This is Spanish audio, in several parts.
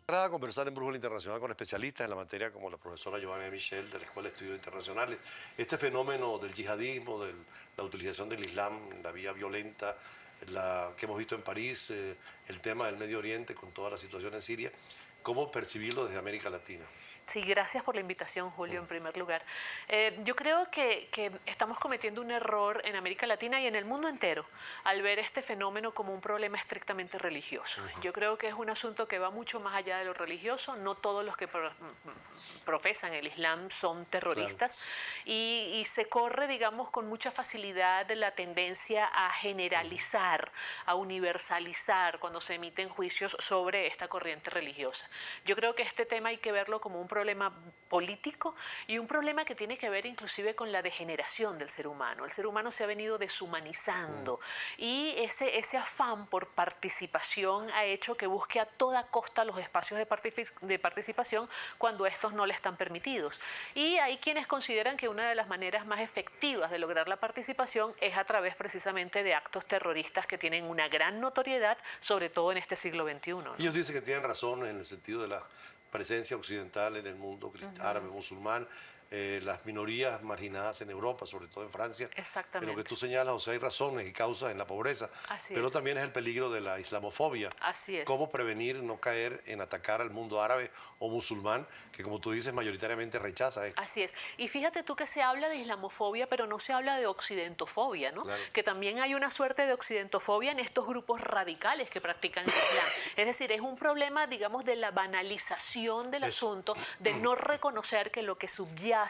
Para conversar en Brújula Internacional con especialistas en la materia como la profesora Giovanna Michel de la Escuela de Estudios Internacionales, este fenómeno del yihadismo, de la utilización del Islam, la vía violenta, la que hemos visto en París, el tema del Medio Oriente con toda la situación en Siria, ¿cómo percibirlo desde América Latina? Sí, gracias por la invitación, Julio, en primer lugar. Yo creo que estamos cometiendo un error en América Latina y en el mundo entero al ver este fenómeno como un problema estrictamente religioso. Yo creo que es un asunto que va mucho más allá de lo religioso. No todos los que profesan el Islam son Claro. terroristas y se corre, digamos, con mucha facilidad la tendencia a generalizar, a universalizar cuando se emiten juicios sobre esta corriente religiosa. Yo creo que este tema hay que verlo como un problema político y un problema que tiene que ver inclusive con la degeneración del ser humano. El ser humano se ha venido deshumanizando y ese afán por participación ha hecho que busque a toda costa los espacios de participación cuando estos no le están permitidos. Y hay quienes consideran que una de las maneras más efectivas de lograr la participación es a través precisamente de actos terroristas que tienen una gran notoriedad, sobre todo en este siglo XXI, ¿no? Ellos dicen que tienen razón en el sentido de la presencia occidental en el mundo árabe, musulmán, las minorías marginadas en Europa, sobre todo en Francia. En lo que Exactamente. tú señalas, o sea, hay razones y causas en la pobreza, Así pero es. también es el peligro de la islamofobia. Así es. ¿Cómo prevenir no caer en atacar al mundo árabe o musulmán, que como tú dices, mayoritariamente rechaza esto? Así es. Y fíjate tú que se habla de islamofobia, pero no se habla de occidentofobia, ¿no? Claro. Que también hay una suerte de occidentofobia en estos grupos radicales que practican el Islam. Es decir, es un problema, digamos, de la banalización del Eso. asunto, de no reconocer que lo que subyace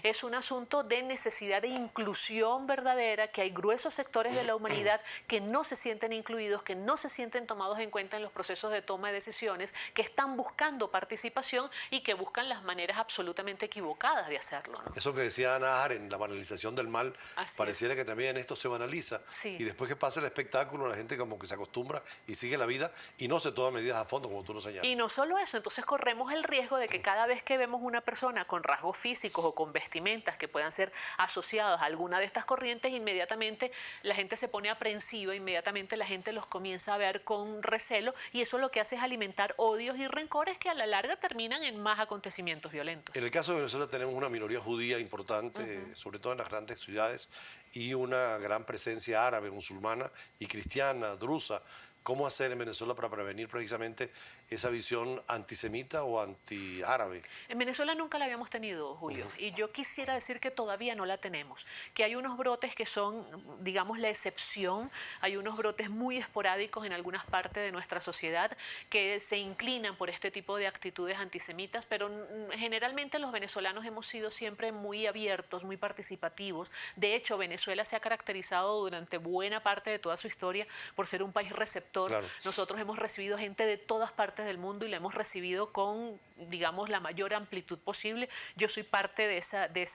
es un asunto de necesidad de inclusión verdadera, que hay gruesos sectores de la humanidad que no se sienten incluidos, que no se sienten tomados en cuenta en los procesos de toma de decisiones, que están buscando participación y que buscan las maneras absolutamente equivocadas de hacerlo, ¿no? Eso que decía Ana Arendt, la banalización del mal, Así es. pareciera que también esto se banaliza. Sí. Y después que pasa el espectáculo, la gente como que se acostumbra y sigue la vida y no se toma medidas a fondo, como tú lo señalas. Y no solo eso, entonces corremos el riesgo de que cada vez que vemos una persona con rasgos físicos o con vestimentas que puedan ser asociados a alguna de estas corrientes, inmediatamente la gente se pone aprensiva, inmediatamente la gente los comienza a ver con recelo y eso lo que hace es alimentar odios y rencores que a la larga terminan en más acontecimientos violentos. En el caso de Venezuela tenemos una minoría judía importante, sobre todo en las grandes ciudades, y una gran presencia árabe, musulmana y cristiana, drusa. ¿Cómo hacer en Venezuela para prevenir precisamente esa visión antisemita o antiárabe? En Venezuela nunca la habíamos tenido, Julio, y yo quisiera decir que todavía no la tenemos, que hay unos brotes que son, digamos, la excepción, hay unos brotes muy esporádicos en algunas partes de nuestra sociedad que se inclinan por este tipo de actitudes antisemitas, pero generalmente los venezolanos hemos sido siempre muy abiertos, muy participativos. De hecho, Venezuela se ha caracterizado durante buena parte de toda su historia por ser un país receptor. Claro, Nosotros hemos recibido gente de todas partes del mundo y la hemos recibido con, digamos, la mayor amplitud posible. Yo soy parte de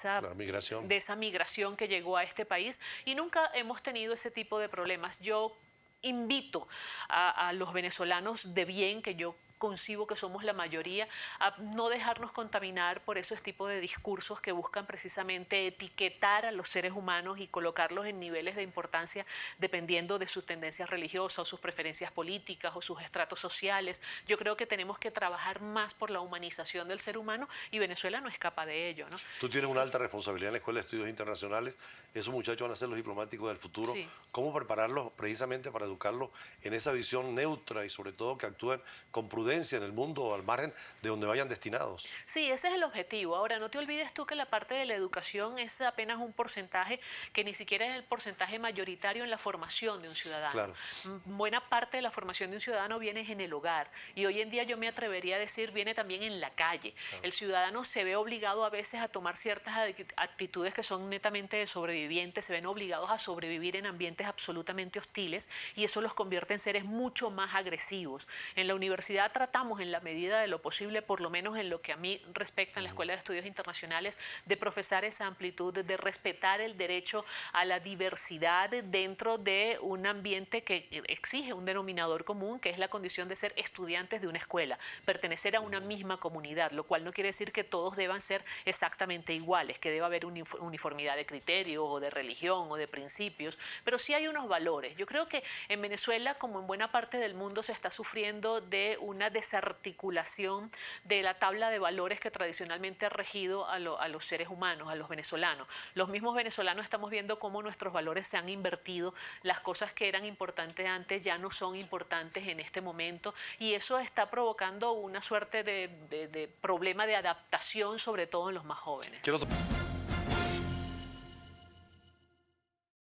la migración. esa migración que llegó a este país y nunca hemos tenido ese tipo de problemas. Yo invito a los venezolanos de bien, que yo concibo que somos la mayoría, a no dejarnos contaminar por esos tipos de discursos que buscan precisamente etiquetar a los seres humanos y colocarlos en niveles de importancia dependiendo de sus tendencias religiosas o sus preferencias políticas o sus estratos sociales. Yo creo que tenemos que trabajar más por la humanización del ser humano y Venezuela no escapa de ello, ¿no? Tú tienes una alta responsabilidad en la Escuela de Estudios Internacionales. Esos muchachos van a ser los diplomáticos del futuro. Sí. ¿Cómo prepararlos precisamente para educarlos en esa visión neutra y sobre todo que actúen con prudencia en el mundo al margen de donde vayan destinados? Sí, ese es el objetivo. Ahora, no te olvides tú que la parte de la educación es apenas un porcentaje que ni siquiera es el porcentaje mayoritario en la formación de un ciudadano. Claro. Buena parte de la formación de un ciudadano viene en el hogar y hoy en día yo me atrevería a decir viene también en la calle. Claro. El ciudadano se ve obligado a veces a tomar ciertas actitudes que son netamente de sobrevivientes, se ven obligados a sobrevivir en ambientes absolutamente hostiles y eso los convierte en seres mucho más agresivos. En la universidad tratamos en la medida de lo posible, por lo menos en lo que a mí respecta en la Escuela de Estudios Internacionales, de profesar esa amplitud, de respetar el derecho a la diversidad dentro de un ambiente que exige un denominador común, que es la condición de ser estudiantes de una escuela, pertenecer a una misma comunidad, lo cual no quiere decir que todos deban ser exactamente iguales, que deba haber uniformidad de criterio o de religión o de principios, pero sí hay unos valores. Yo creo que en Venezuela, como en buena parte del mundo, se está sufriendo de una desarticulación de la tabla de valores que tradicionalmente ha regido a los seres humanos, a los venezolanos. Los mismos venezolanos estamos viendo cómo nuestros valores se han invertido, las cosas que eran importantes antes ya no son importantes en este momento, y eso está provocando una suerte de problema de adaptación, sobre todo en los más jóvenes.